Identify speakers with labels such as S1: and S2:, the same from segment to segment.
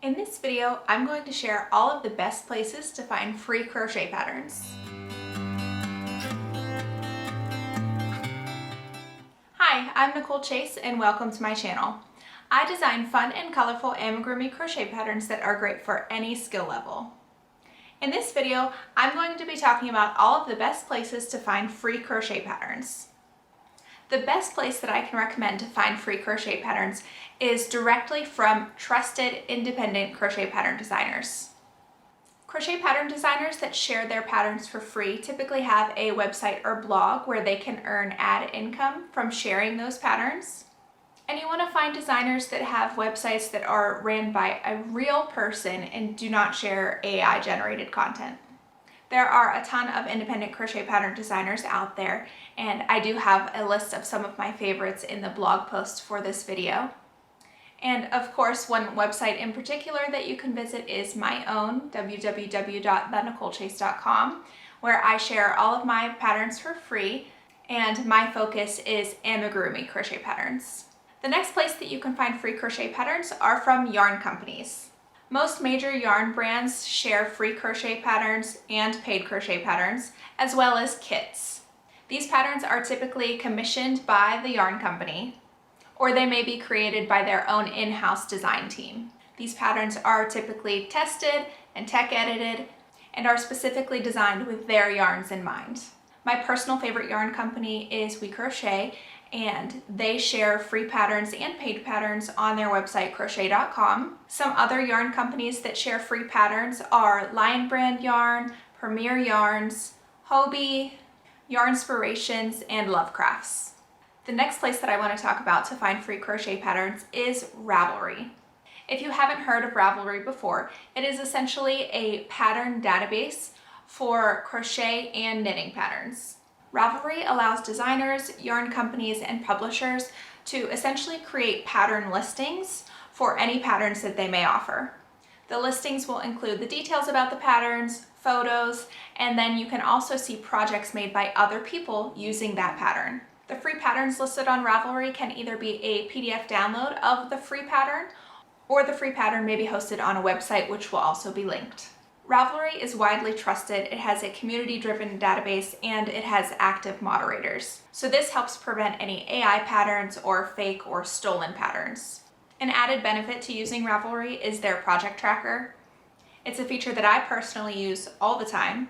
S1: In this video, I'm going to share all of the best places to find free crochet patterns. Hi, I'm Nicole Chase and welcome to my channel. I design fun and colorful amigurumi crochet patterns that are great for any skill level. In this video, I'm going to be talking about all of the best places to find free crochet patterns. The best place that I can recommend to find free crochet patterns is directly from trusted independent crochet pattern designers. Crochet pattern designers that share their patterns for free typically have a website or blog where they can earn ad income from sharing those patterns. And you want to find designers that have websites that are ran by a real person and do not share AI generated content. There are a ton of independent crochet pattern designers out there, and I do have a list of some of my favorites in the blog post for this video. And of course, one website in particular that you can visit is my own, www.thenicolechase.com, where I share all of my patterns for free, and my focus is amigurumi crochet patterns. The next place that you can find free crochet patterns are from yarn companies. Most major yarn brands share free crochet patterns and paid crochet patterns, as well as kits. These patterns are typically commissioned by the yarn company, or they may be created by their own in-house design team. These patterns are typically tested and tech edited and are specifically designed with their yarns in mind. My personal favorite yarn company is We Crochet, and they share free patterns and paid patterns on their website crochet.com. Some other yarn companies that share free patterns are Lion Brand Yarn, Premier Yarns, Hobie, Yarnspirations, and Lovecrafts. The next place that I want to talk about to find free crochet patterns is Ravelry. If you haven't heard of Ravelry before, it is essentially a pattern database for crochet and knitting patterns. Ravelry allows designers, yarn companies, and publishers to essentially create pattern listings for any patterns that they may offer. The listings will include the details about the patterns, photos, and then you can also see projects made by other people using that pattern. The free patterns listed on Ravelry can either be a PDF download of the free pattern, or the free pattern may be hosted on a website, which will also be linked. Ravelry is widely trusted, it has a community-driven database, and it has active moderators. So this helps prevent any AI patterns or fake or stolen patterns. An added benefit to using Ravelry is their project tracker. It's a feature that I personally use all the time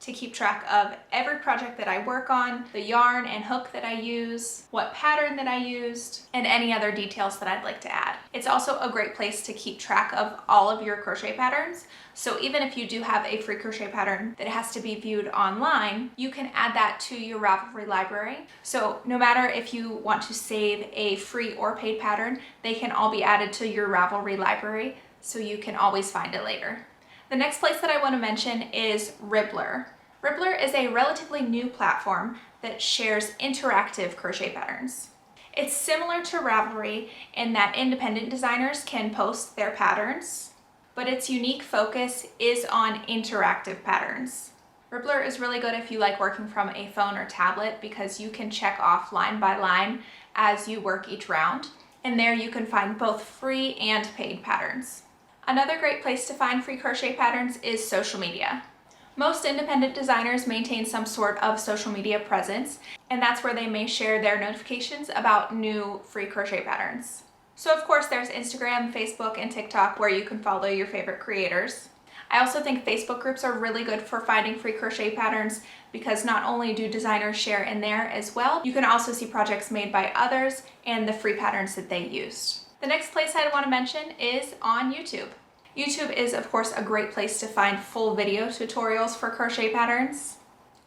S1: to keep track of every project that I work on, the yarn and hook that I use, what pattern that I used, and any other details that I'd like to add. It's also a great place to keep track of all of your crochet patterns. So even if you do have a free crochet pattern that has to be viewed online, you can add that to your Ravelry library. So no matter if you want to save a free or paid pattern, they can all be added to your Ravelry library, so you can always find it later. The next place that I want to mention is Ribblr. Ribblr is a relatively new platform that shares interactive crochet patterns. It's similar to Ravelry in that independent designers can post their patterns, but its unique focus is on interactive patterns. Ribblr is really good if you like working from a phone or tablet because you can check off line by line as you work each round, and there you can find both free and paid patterns. Another great place to find free crochet patterns is social media. Most independent designers maintain some sort of social media presence, and that's where they may share their notifications about new free crochet patterns. So of course there's Instagram, Facebook, and TikTok where you can follow your favorite creators. I also think Facebook groups are really good for finding free crochet patterns because not only do designers share in there as well, you can also see projects made by others and the free patterns that they used. The next place I want to mention is on YouTube. YouTube is of course a great place to find full video tutorials for crochet patterns,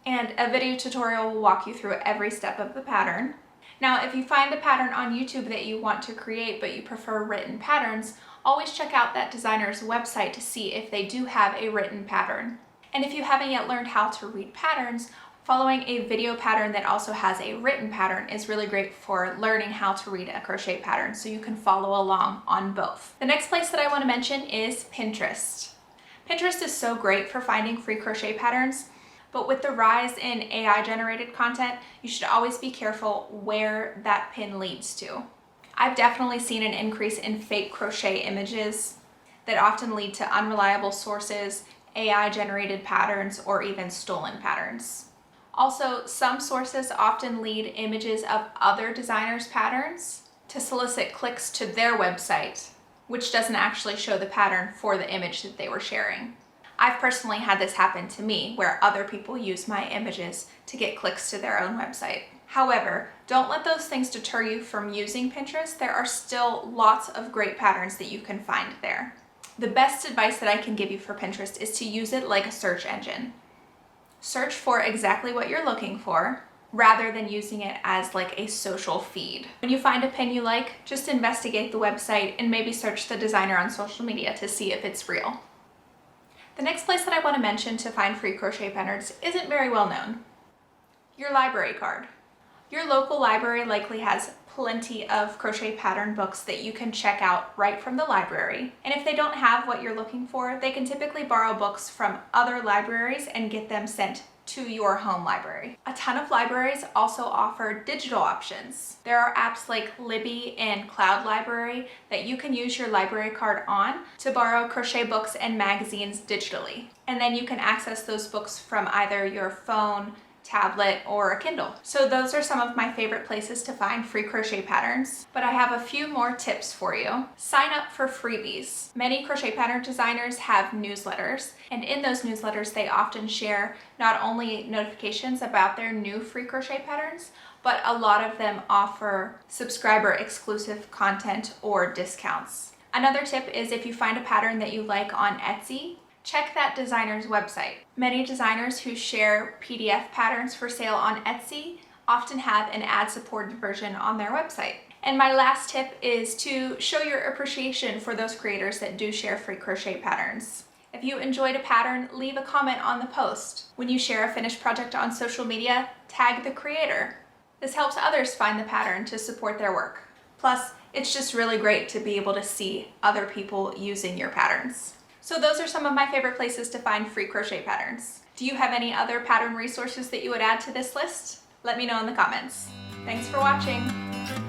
S1: and a video tutorial will walk you through every step of the pattern. Now, if you find a pattern on YouTube that you want to create but you prefer written patterns, always check out that designer's website to see if they do have a written pattern. And if you haven't yet learned how to read patterns, following a video pattern that also has a written pattern is really great for learning how to read a crochet pattern, so you can follow along on both. The next place that I want to mention is Pinterest. Pinterest is so great for finding free crochet patterns, but with the rise in AI generated content, you should always be careful where that pin leads to. I've definitely seen an increase in fake crochet images that often lead to unreliable sources, AI-generated patterns, or even stolen patterns. Also, some sources often lead images of other designers' patterns to solicit clicks to their website, which doesn't actually show the pattern for the image that they were sharing. I've personally had this happen to me, where other people use my images to get clicks to their own website. However, don't let those things deter you from using Pinterest. There are still lots of great patterns that you can find there. The best advice that I can give you for Pinterest is to use it like a search engine. Search for exactly what you're looking for, rather than using it as like a social feed. When you find a pin you like, just investigate the website and maybe search the designer on social media to see if it's real. The next place that I want to mention to find free crochet patterns isn't very well known. Your library card. Your local library likely has plenty of crochet pattern books that you can check out right from the library. And if they don't have what you're looking for, they can typically borrow books from other libraries and get them sent to your home library. A ton of libraries also offer digital options. There are apps like Libby and Cloud Library that you can use your library card on to borrow crochet books and magazines digitally. And then you can access those books from either your phone, tablet, or a Kindle. So those are some of my favorite places to find free crochet patterns, but I have a few more tips for you. Sign up for freebies. Many crochet pattern designers have newsletters, and in those newsletters they often share not only notifications about their new free crochet patterns, but a lot of them offer subscriber exclusive content or discounts. Another tip is if you find a pattern that you like on Etsy, check that designer's website. Many designers who share PDF patterns for sale on Etsy often have an ad-supported version on their website. And my last tip is to show your appreciation for those creators that do share free crochet patterns. If you enjoyed a pattern, leave a comment on the post. When you share a finished project on social media, tag the creator. This helps others find the pattern to support their work. Plus, it's just really great to be able to see other people using your patterns. So those are some of my favorite places to find free crochet patterns. Do you have any other pattern resources that you would add to this list? Let me know in the comments. Thanks for watching.